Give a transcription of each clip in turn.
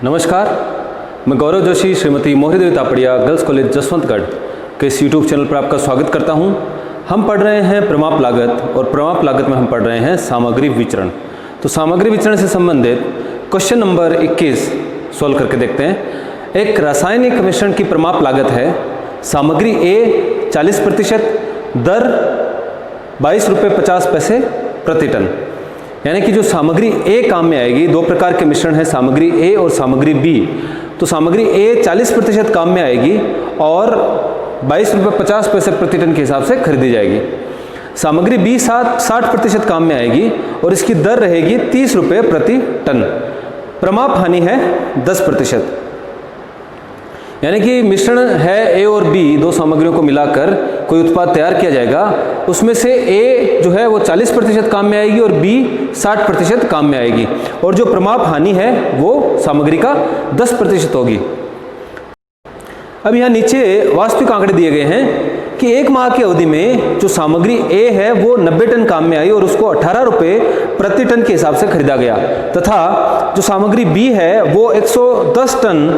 नमस्कार, मैं गौरव जोशी श्रीमती मोहरी देवी तापड़िया गर्ल्स कॉलेज जसवंतगढ़ के इस यूट्यूब चैनल पर आपका स्वागत करता हूं। हम पढ़ रहे हैं प्रमाप लागत और प्रमाप लागत में हम पढ़ रहे हैं सामग्री विचरण। तो सामग्री विचरण से संबंधित क्वेश्चन नंबर 21 सॉल्व करके देखते हैं। एक रासायनिक मिश्रण की प्रमाप लागत है सामग्री A 40%, दर 22 रुपये 50 पैसे प्रति टन। यानी कि जो सामग्री A काम में आएगी, दो प्रकार के मिश्रण है सामग्री A और सामग्री B। तो सामग्री A 40% काम में आएगी और 22 रुपये 50 पैसे प्रति टन के हिसाब से खरीदी जाएगी। सामग्री B 60% काम में आएगी और इसकी दर रहेगी 30 रुपये प्रति टन। प्रमाप हानि है 10%। यानी कि मिश्रण है A और B, दो सामग्रियों को मिलाकर कोई उत्पाद तैयार किया जाएगा। उसमें से A जो है वो 40% काम में आएगी और B 60% काम में आएगी, और जो प्रमाप हानि है वो सामग्री का 10% होगी। अब यहाँ नीचे वास्तविक आंकड़े दिए गए हैं कि एक माह की अवधि में जो सामग्री A है वो 90 टन काम में आई और उसको 18 रुपये प्रति टन के हिसाब से खरीदा गया, तथा जो सामग्री B है वो 110 टन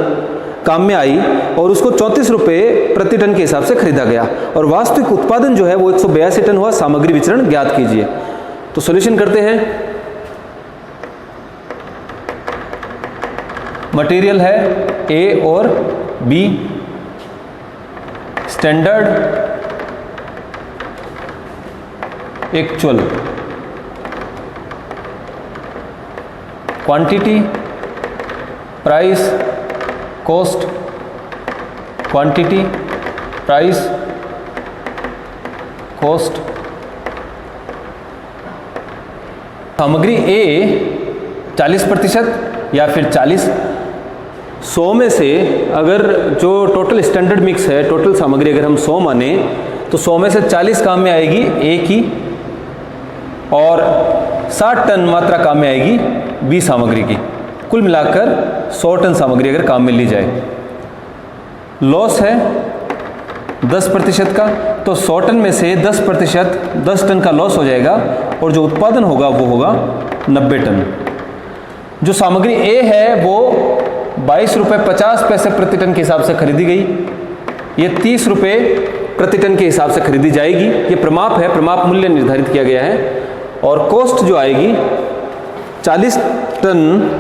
काम में आई और उसको 34 रुपये प्रति टन के हिसाब से खरीदा गया, और वास्तविक उत्पादन जो है वो 182 टन हुआ। सामग्री विचरण ज्ञात कीजिए। तो सॉल्यूशन करते हैं। मटेरियल है A और B, standard, actual, quantity, price, cost, quantity, price, cost. सामग्री A 40% या फिर 100 में से अगर जो टोटल स्टैंडर्ड मिक्स है, टोटल सामग्री अगर हम 100 माने तो 100 में से 40 काम में आएगी A की और 60 टन मात्रा काम में आएगी B सामग्री की। कुल मिलाकर 100 टन सामग्री अगर काम में ली जाए। लॉस है 10% का, तो 100 टन में से 10% 10 टन का लॉस हो जाएगा और जो उत्पादन होगा वो होगा 90 टन। जो सामग्री A है वो 22 रुपये 50 पैसे प्रति टन के हिसाब से खरीदी गई। ये 30 रुपये प्रति टन के हिसाब से खरीदी जाएगी। ये प्रमाप है, प्रमाप मूल्य निर्धारित किया गया है। और कॉस्ट जो आएगी 40 टन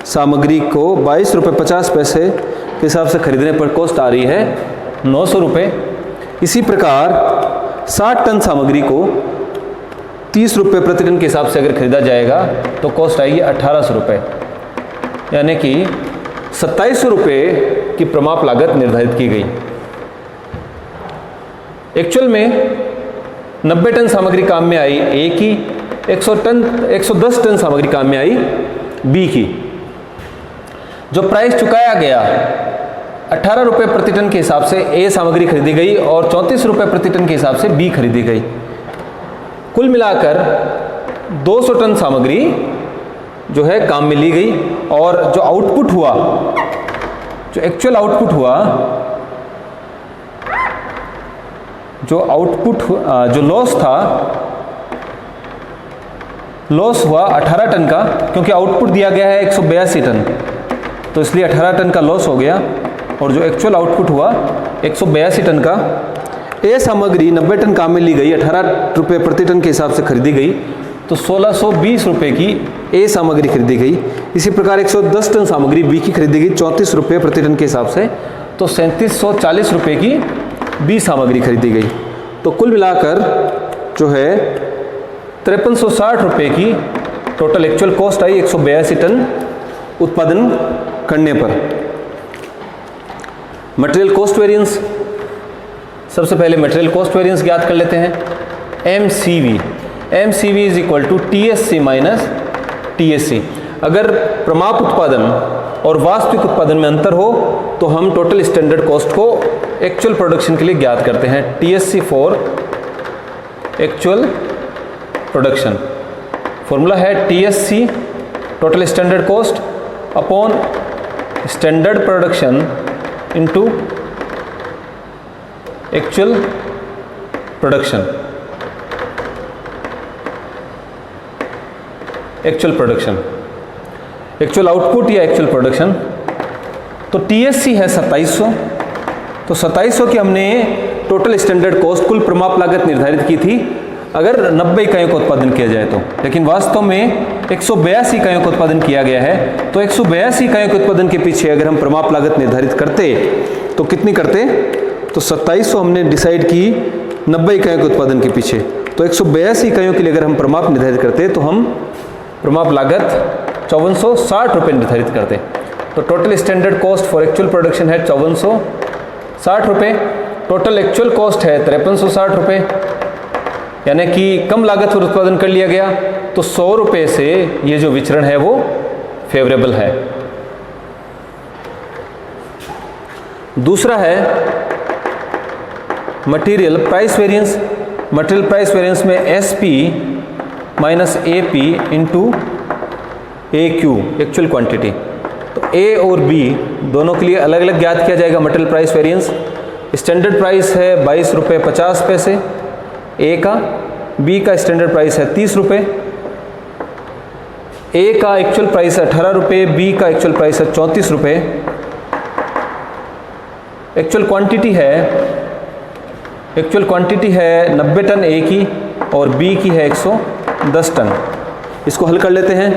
सामग्री को 22 रुपये 50 पैसे के हिसाब से खरीदने पर कॉस्ट आ रही है 900 रुपये। इसी प्रकार 60 टन सामग्री को 30 रुपये प्रति टन के हिसाब से अगर खरीदा जाएगा तो कॉस्ट आएगी 1800 रुपये, यानी कि 2700 रुपये की प्रमाप लागत निर्धारित की गई। एक्चुअल में 90 टन सामग्री काम में आई A की, 110 टन सामग्री काम में आई B की। जो प्राइस चुकाया गया 18 रुपये प्रति टन के हिसाब से A सामग्री खरीदी गई और 34 रुपये प्रति टन के हिसाब से B खरीदी गई। कुल मिलाकर 200 टन सामग्री जो है काम में ली गई, और जो आउटपुट हुआ, जो एक्चुअल आउटपुट हुआ, जो लॉस था, लॉस हुआ 18 टन का, क्योंकि आउटपुट दिया गया है 182 टन, तो इसलिए 18 टन का लॉस हो गया। और जो एक्चुअल आउटपुट हुआ 182 टन का। A सामग्री 90 टन काम में ली गई, 18 रुपये प्रति टन के हिसाब से खरीदी गई, तो 1620 रुपये की A सामग्री खरीदी गई। इसी प्रकार 110 टन सामग्री B की खरीदी गई 34 रुपये प्रति टन के हिसाब से, तो 3740 रुपये की B सामग्री खरीदी गई। तो कुल मिलाकर जो है 5360 रुपये की टोटल एक्चुअल कॉस्ट आई 182 टन उत्पादन करने पर। मटेरियल कॉस्ट वेरिएंस, सबसे पहले मटेरियल कॉस्ट वेरिएंस ज्ञात कर लेते हैं। MCV is equal to TSC minus TSC। अगर प्रमाप उत्पादन और वास्तविक उत्पादन में अंतर हो तो हम टोटल स्टैंडर्ड कॉस्ट को एक्चुअल प्रोडक्शन के लिए ज्ञात करते हैं। TSC for actual production. Formula है TSC total standard cost upon standard production into actual production. Actual production, actual output या एक्चुअल प्रोडक्शन तो TSC है 2700, तो 2700 की हमने टोटल स्टैंडर्ड कॉस्ट कुल प्रमाप लागत निर्धारित की थी अगर 90 इकाइयों का उत्पादन किया जाए तो, लेकिन वास्तव में 182 इकाइयों का उत्पादन किया गया है। तो 182 इकाइयों के उत्पादन के पीछे अगर हम प्रमाप लागत निर्धारित करते तो कितनी करते, तो 2700 हमने डिसाइड की 90 इकाइयों के उत्पादन के पीछे, तो 182 इकाइयों के लिए अगर हम प्रमाप निर्धारित करते तो हम प्रमाप लागत 5460 रुपये निर्धारित करते। तो total standard cost for actual production है 5460 रुपये, टोटल एक्चुअल कॉस्ट है 5360 रुपये, यानी कि कम लागत पर उत्पादन कर लिया गया। तो 100 रुपये से ये जो विचरण है वो फेवरेबल है। दूसरा है material price variance. Material price variance में SP minus AP into AQ actual quantity. तो A और B दोनों के लिए अलग अलग ज्ञात किया जाएगा material price variance. Standard price है 22 रुपये 50 पैसे A का, B का स्टैंडर्ड प्राइस है 30 रुपये, A का एक्चुअल प्राइस है 18 रुपये, B का एक्चुअल प्राइस है 34 रुपये। एक्चुअल क्वांटिटी है 90 टन A की और B की है 110 टन। इसको हल कर लेते हैं।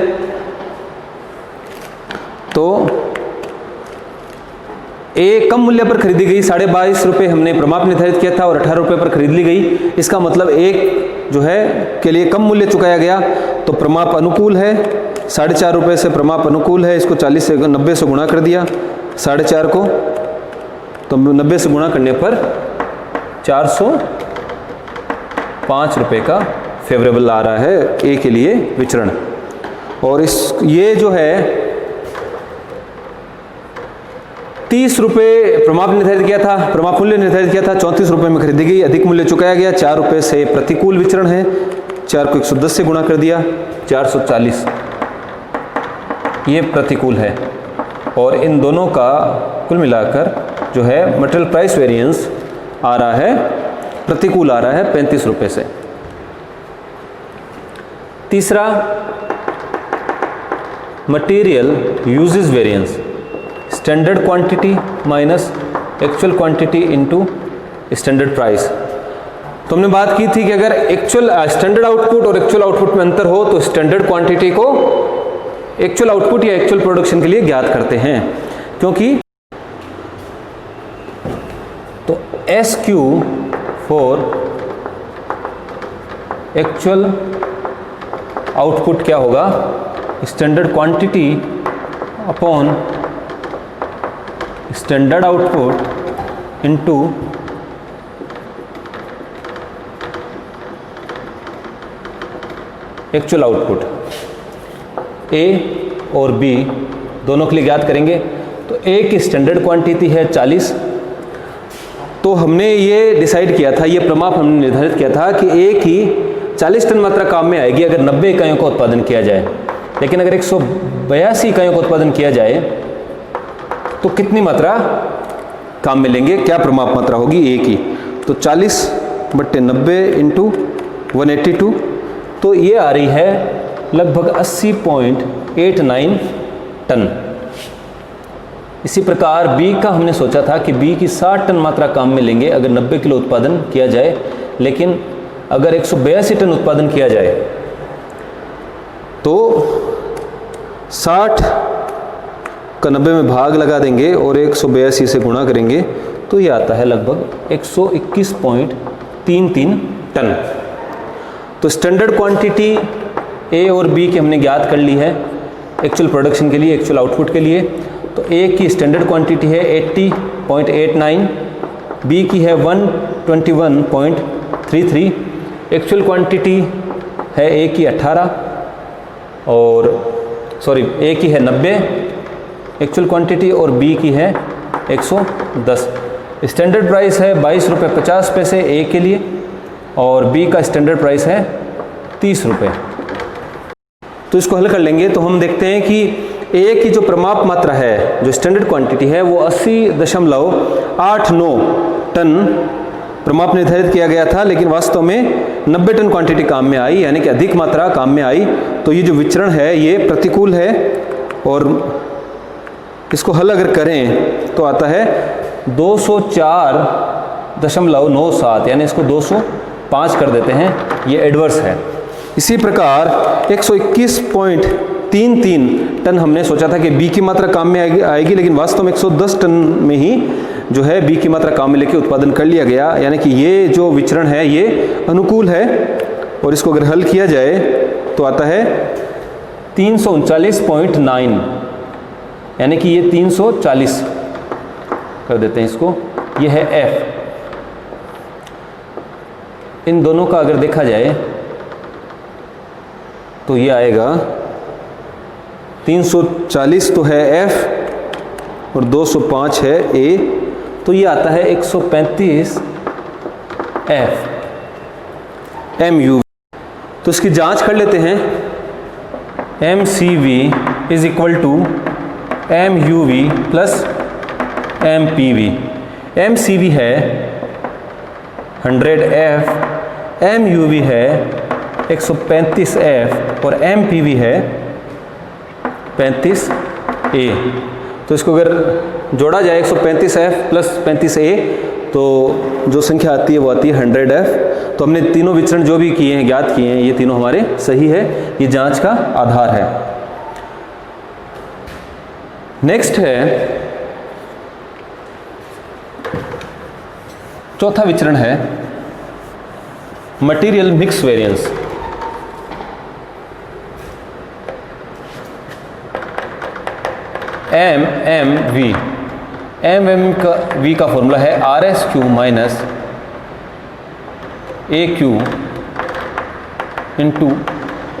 तो A कम मूल्य पर खरीदी गई 22.5 रुपये हमने प्रमाप निर्धारित किया था और 18 रुपये पर खरीद ली गई। इसका मतलब एक जो है के लिए कम मूल्य चुकाया गया, तो प्रमाप अनुकूल है। 4.5 रुपये से प्रमाप अनुकूल है। इसको 40 से 90 से गुणा कर दिया 4.5 को, तो 90 से गुणा करने पर 405 रुपये का फेवरेबल आ रहा है A के लिए विचरण। और ये जो है 30 रुपये प्रमाप निर्धारित किया था, प्रमाप मूल्य निर्धारित किया था, 34 रुपये में खरीदी गई, अधिक मूल्य चुकाया गया 4 रुपये से प्रतिकूल विचरण है। 4 को 110 से गुणा कर दिया 440, ये प्रतिकूल है। और इन दोनों का कुल मिलाकर जो है मटेरियल प्राइस वेरिएंस आ रहा है, प्रतिकूल आ रहा है 35 रुपये से। तीसरा material usage variance, standard quantity minus actual quantity into standard price. तो हमने बात की थी कि अगर एक्चुअल स्टैंडर्ड आउटपुट और एक्चुअल आउटपुट में अंतर हो तो स्टैंडर्ड क्वांटिटी को एक्चुअल आउटपुट या एक्चुअल प्रोडक्शन के लिए ज्ञात करते हैं, क्योंकि तो SQ फॉर एक्चुअल आउटपुट क्या होगा, standard quantity upon standard output into actual output. A और B दोनों के लिए ज्ञात करेंगे। तो A की स्टैंडर्ड क्वांटिटी है 40, तो हमने ये डिसाइड किया था, ये प्रमाप हमने निर्धारित किया था कि A की 40 टन मात्रा काम में आएगी अगर 90 इकाइयों का उत्पादन किया जाए। लेकिन अगर 182 इकाइयों का उत्पादन किया जाए तो कितनी मात्रा काम में लेंगे, क्या प्रमाप मात्रा होगी A की, तो 40/90 इंटू 182, तो ये आ रही है लगभग 80.89 टन। इसी प्रकार B का हमने सोचा था कि B की 60 टन मात्रा काम में लेंगे अगर 90 किलो उत्पादन किया जाए, लेकिन अगर 182 टन उत्पादन किया जाए तो 60 का 90 में भाग लगा देंगे और 182 से गुणा करेंगे, तो ये आता है लगभग 121.33 टन। तो स्टैंडर्ड क्वांटिटी A और B की हमने ज्ञात कर ली है एक्चुअल प्रोडक्शन के लिए, एक्चुअल आउटपुट के लिए। तो A की स्टैंडर्ड क्वांटिटी है 80.89, B की है 121.33, एक्चुअल क्वांटिटी है A की 18 और A की है 90 एक्चुअल क्वांटिटी और B की है 110। स्टैंडर्ड प्राइस है 22 रुपये 50 पैसे A के लिए और B का स्टैंडर्ड प्राइस है 30 रुपये। तो इसको हल कर लेंगे तो हम देखते हैं कि A की जो प्रमाप मात्रा है, जो स्टैंडर्ड क्वांटिटी है, वो 80.89 टन प्रमाप निर्धारित किया गया था, लेकिन वास्तव में 90 टन क्वांटिटी काम में आई, यानी कि अधिक मात्रा काम में आई। तो ये जो विचरण है ये प्रतिकूल है और इसको हल अगर करें तो आता है 204.97, यानी इसको 205 कर देते हैं, ये एडवर्स है। इसी प्रकार 121.33 टन हमने सोचा था कि बी की मात्रा काम में आएगी, लेकिन वास्तव में 110 टन में ही जो है बी की मात्रा काम में लेके उत्पादन कर लिया गया, यानी कि ये जो विचरण है ये अनुकूल है। और इसको अगर हल किया जाए तो आता है 339.9, यानी कि ये 340 कर देते हैं इसको, ये है एफ। इन दोनों का अगर देखा जाए तो ये आएगा 340 तो है एफ और 205 है ए, तो ये आता है 135 एफ एम यू। तो इसकी जांच कर लेते हैं। M C V is equal to M U V plus M P V. M C V है 100 एफ, एम यू वी है 135 एफ और एम पी वी है 35 ए। तो इसको अगर जोड़ा जाए 135 एफ प्लस 35 ए तो जो संख्या आती है वो आती है 100 एफ। तो हमने तीनों विचरण जो भी किए हैं, ज्ञात किए हैं, ये तीनों हमारे सही है, ये जांच का आधार है। नेक्स्ट है चौथा विचरण है material mix variance. M M V, M M का वी का फॉर्मूला है R S Q minus A Q into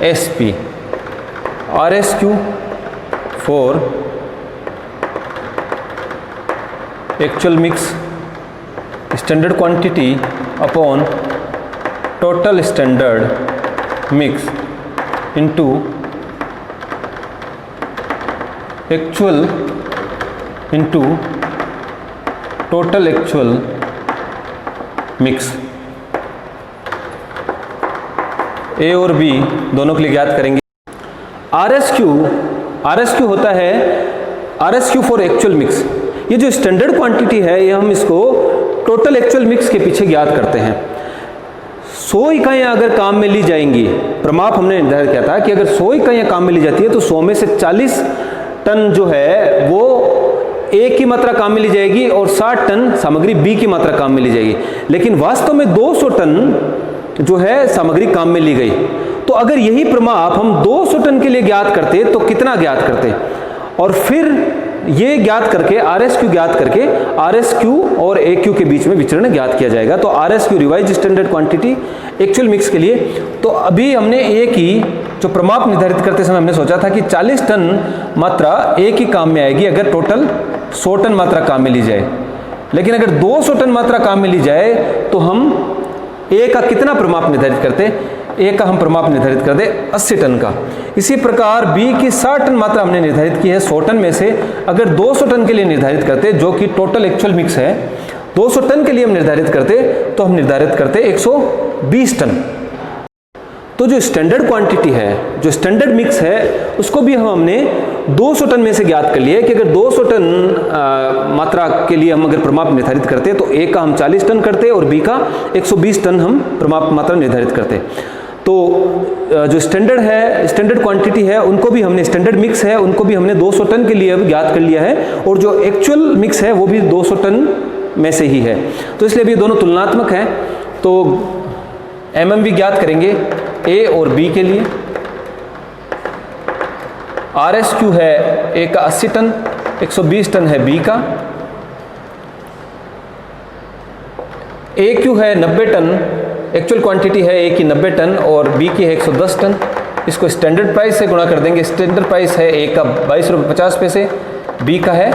S P. R S Q for actual mix standard quantity upon total standard mix into actual into total actual mix. A और B दोनों के लिए ज्ञात करेंगे। Are S Q होता है R S Q for actual mix. ये जो स्टैंडर्ड क्वांटिटी है ये हम इसको टोटल एक्चुअल मिक्स के पीछे ज्ञात करते हैं। 100 इकाइयाँ अगर काम में ली जाएंगी, प्रमाप हमने निर्धारित किया था कि अगर 100 इकाइयाँ काम में ली जाती है तो 100 में से 40 टन जो है वो ए की मात्रा काम में ली जाएगी और 60 टन सामग्री बी की मात्रा काम में ली जाएगी। लेकिन वास्तव में 200 टन जो है सामग्री काम में ली गई। तो अगर यही प्रमाप हम 200 टन के लिए ज्ञात करते तो कितना ज्ञात करते, और फिर ये ज्ञात करके आर एस क्यू ज्ञात करके आर एस क्यू और ए क्यू के बीच में विचरण ज्ञात किया जाएगा। तो are S Q revise standard quantity actual mix के लिए। तो अभी हमने ए की जो प्रमाप निर्धारित करते समय हमने सोचा था कि 40 टन मात्रा ए की काम में आएगी अगर टोटल 100 टन मात्रा काम में ली जाए। लेकिन अगर 200 टन मात्रा काम में ली जाए तो हम ए का कितना प्रमाप निर्धारित करते, ए का हम प्रमाप निर्धारित करते 80 टन का। इसी प्रकार बी की 60 टन मात्रा हमने निर्धारित की है 100 टन में से। अगर 200 टन के लिए निर्धारित करते जो कि टोटल एक्चुअल मिक्स है, 200 टन के लिए हम निर्धारित करते तो हम निर्धारित करते 120 टन। तो जो स्टैंडर्ड क्वांटिटी है, जो स्टैंडर्ड मिक्स है, उसको भी हमने 200 टन में से ज्ञात कर लिया है कि अगर 200 टन मात्रा के लिए हम अगर प्रमाप निर्धारित करते तो ए का हम 40 टन करते और बी का 120 टन हम प्रमाप मात्रा निर्धारित करते। तो जो स्टैंडर्ड है, स्टैंडर्ड क्वांटिटी है, उनको भी हमने, स्टैंडर्ड मिक्स है उनको भी हमने 200 टन के लिए अब ज्ञात कर लिया है, और जो एक्चुअल मिक्स है वो भी 200 टन में से ही है। तो इसलिए अभी दोनों तुलनात्मक हैं। तो एमएम भी ज्ञात करेंगे ए और बी के लिए। आर एस क्यू है ए का 80 टन, 120 टन है बी का। ए क्यू है 90 टन, एक्चुअल क्वांटिटी है ए की 90 टन और बी की है 110 टन। इसको स्टैंडर्ड प्राइस से गुणा कर देंगे। स्टैंडर्ड प्राइस है ए का 22 रुपये 50 पैसे, बी का है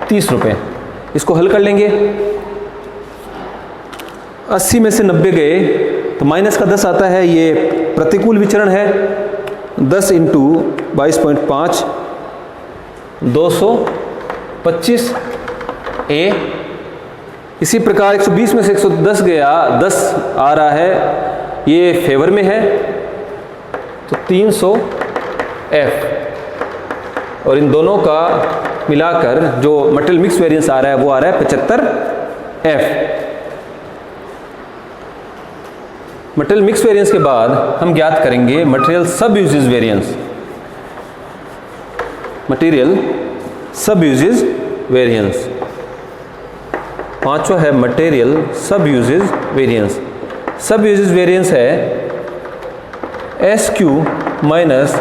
30 रुपये। इसको हल कर लेंगे। 80 में से 90 गए तो माइनस का 10 आता है, ये प्रतिकूल विचरण है। 10 इंटू 22.5 225 ए। इसी प्रकार 120 में से 110 गया, 10 आ रहा है, ये फेवर में है तो 300 एफ। और इन दोनों का मिलाकर जो मटेरियल मिक्स वेरिएंस आ रहा है वो आ रहा है 75F। मटेरियल मिक्स वेरिएंस के बाद हम ज्ञात करेंगे मटेरियल सब यूजेज वेरिएंस। मटेरियल सब यूजेज वेरिएंस, पांचवा है मटेरियल सब यूजेज वेरिएंस। सब यूजेज वेरिएंस है SQ minus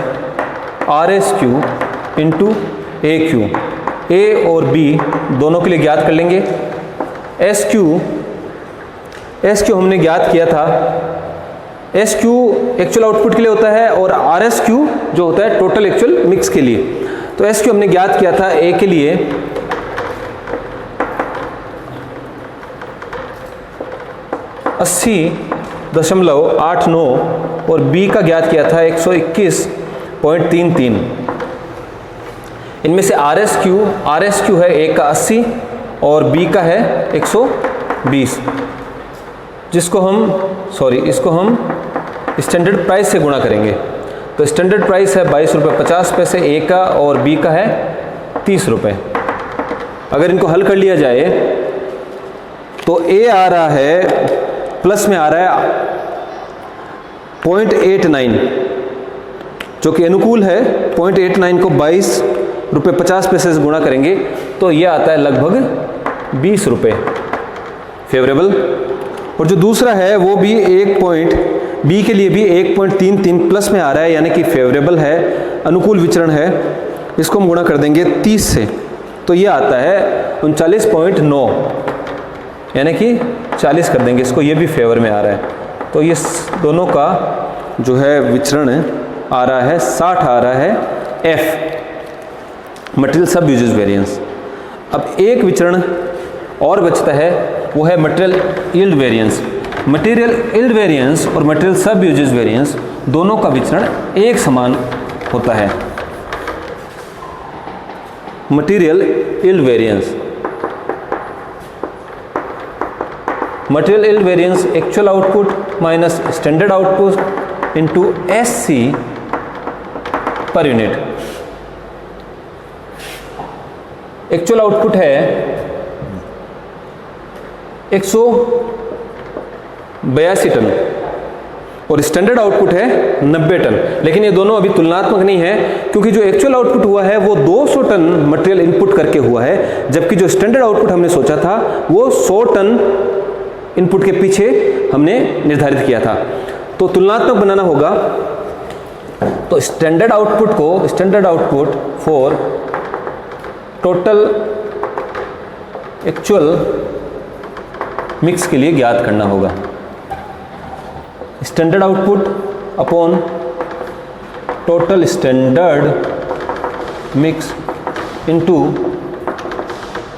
RSQ into AQ। A और B दोनों के लिए ज्ञात कर लेंगे। SQ हमने ज्ञात किया था, SQ एक्चुअल आउटपुट के लिए होता है और RSQ जो होता है टोटल एक्चुअल मिक्स के लिए। तो SQ हमने ज्ञात किया था A के लिए 80.89 और B का ज्ञात किया था 121.33। इनमें से RSQ है A का 80 और B का है 120, इसको हम स्टैंडर्ड प्राइस से गुणा करेंगे। तो स्टैंडर्ड प्राइस है 22 रुपये 50 पैसे A का और B का है 30 रुपये। अगर इनको हल कर लिया जाए तो A आ रहा है प्लस में आ रहा है 0.89 जो कि अनुकूल है। 0.89 को 22 रुपये 50 पैसे से गुणा करेंगे तो ये आता है लगभग 20 रुपये फेवरेबल। और जो दूसरा है वो भी B के लिए भी 1.33 प्लस में आ रहा है, यानी कि फेवरेबल है, अनुकूल विचरण है। इसको हम गुणा कर देंगे 30 से तो ये आता है 39.9, यानी कि 40 कर देंगे इसको, ये भी फेवर में आ रहा है। तो ये दोनों का जो है विचरण आ रहा है 60 आ रहा है F, मटेरियल सब यूजेज वेरिएंस। अब एक विचरण और बचता है, वो है material yield variance. Material yield variance और मटेरियल सब यूजेज वेरिएंस दोनों का विचरण एक समान होता है। Material yield variance, material yield variance actual output minus standard output into SC per unit. Actual output है 182 टन और स्टैंडर्ड आउटपुट है 90 टन। लेकिन ये दोनों अभी तुलनात्मक नहीं है, क्योंकि जो एक्चुअल आउटपुट हुआ है वो 200 टन मटेरियल इनपुट करके हुआ है, जबकि जो स्टैंडर्ड आउटपुट हमने सोचा था वो 100 टन इनपुट के पीछे हमने निर्धारित किया था। तो तुलनात्मक बनाना होगा। तो standard output for total actual mix के लिए ज्ञात करना होगा। Standard output upon total standard mix into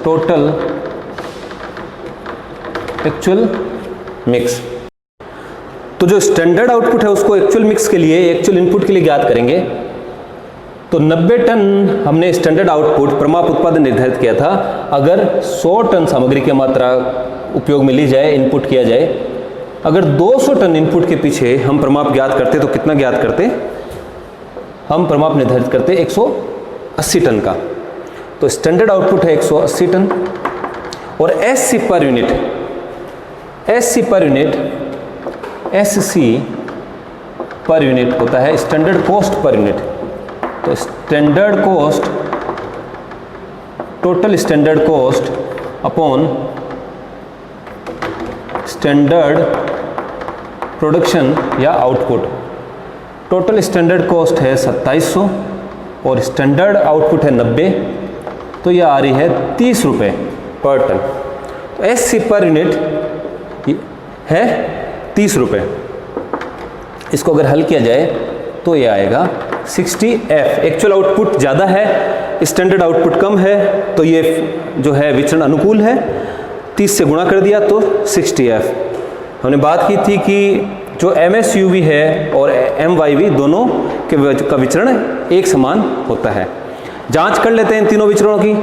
total actual mix. तो जो स्टैंडर्ड आउटपुट है उसको एक्चुअल मिक्स के लिए, एक्चुअल इनपुट के लिए ज्ञात करेंगे। तो 90 टन हमने स्टैंडर्ड आउटपुट प्रमाप उत्पादन निर्धारित किया था। अगर 100 टन सामग्री की मात्रा उपयोग में ली जाए, इनपुट किया जाए, अगर 200 टन इनपुट के पीछे हम प्रमाप ज्ञात करते तो कितना ज्ञात करते? हम प्रमाप निर्धारित करते 180 टन का। तो स्टैंडर्ड आउटपुट है 180 टन और SC पर यूनिट होता है स्टैंडर्ड कॉस्ट पर यूनिट। तो standard cost, total standard cost upon standard production या आउटपुट। टोटल स्टैंडर्ड कॉस्ट है 2700 और स्टैंडर्ड आउटपुट है 90, तो यह आ रही है 30 रुपये पर टन। तो SC पर यूनिट है 30 रुपये। इसको अगर हल किया जाए तो ये आएगा 60F। एक्चुअल आउटपुट ज़्यादा है, स्टैंडर्ड आउटपुट कम है, तो ये जो है विचरण अनुकूल है। 30 से गुणा कर दिया तो 60F। हमने बात की थी कि जो MSUV है और MYV दोनों का विचरण एक समान होता है। जांच कर लेते हैं इन तीनों विचरणों की।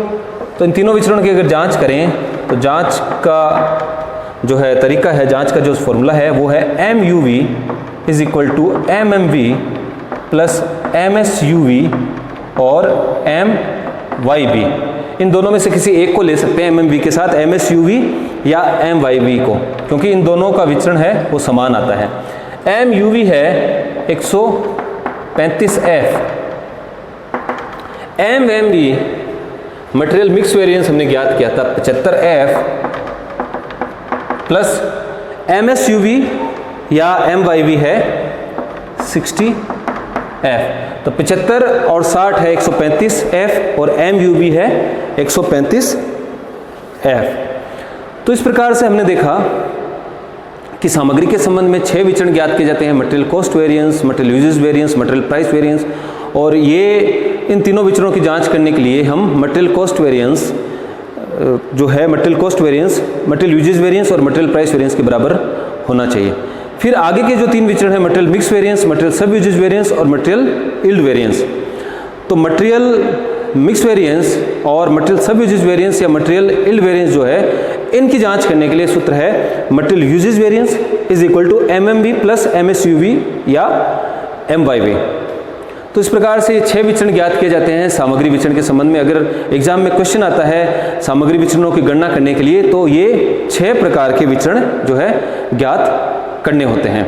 तो इन तीनों विचरणों की अगर जांच करें तो जांच का जो है तरीका है, जांच का जो फॉर्मूला है वो है MUV is equal to MMV plus MSUV और MYV। इन दोनों में से किसी एक को ले सकते हैं MMV के साथ, MSUV या MYV को, क्योंकि इन दोनों का विचरण है वो समान आता है। MUV है 135F, MMV material mix variance हमने ज्ञात किया था 75F प्लस MSUV या MYV है 60F। तो 75 और 60 है 135F और MUV है 135F। तो इस प्रकार से हमने देखा कि सामग्री के संबंध में 6 विचरण ज्ञात किए जाते हैं, material cost variance, material usage variance, material price variance. और ये इन तीनों विचरणों की जांच करने के लिए हम मटेरियल कॉस्ट वेरिएंस जो है, material cost variance, material usage variance और मटेरियल प्राइस वेरिएंस के बराबर होना चाहिए। फिर आगे के जो 3 विचरण है, material mix variance, material sub usage variance और मटेरियल यील्ड वेरिएंस। तो मटेरियल मिक्स वेरिएंस और मटेरियल सब यूजेस वेरिएंस या मटेरियल यील्ड वेरिएंस जो है, इनकी जांच करने के लिए सूत्र है material usage variance is equal to MMV plus MSUV या MYV। तो इस प्रकार से 6 विचरण ज्ञात किए जाते हैं सामग्री विचरण के संबंध में। अगर एग्जाम में क्वेश्चन आता है सामग्री विचरणों की गणना करने के लिए, तो ये 6 प्रकार के विचरण जो है ज्ञात करने होते हैं।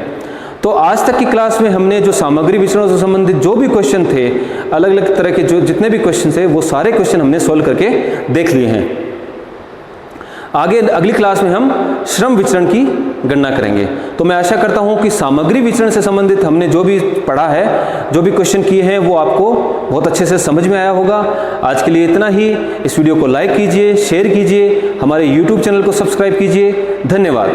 तो आज तक की क्लास में हमने जो सामग्री विचरणों से संबंधित जो भी क्वेश्चन थे, अलग अलग तरह के जो जितने भी क्वेश्चन थे, वो सारे क्वेश्चन हमने सोल्व करके देख लिए हैं। आगे अगली क्लास में हम श्रम विचरण की गणना करेंगे। तो मैं आशा करता हूं कि सामग्री विचरण से संबंधित हमने जो भी पढ़ा है, जो भी क्वेश्चन किए हैं, वो आपको बहुत अच्छे से समझ में आया होगा। आज के लिए इतना ही। इस वीडियो को लाइक कीजिए, शेयर कीजिए, हमारे YouTube चैनल को सब्सक्राइब कीजिए। धन्यवाद।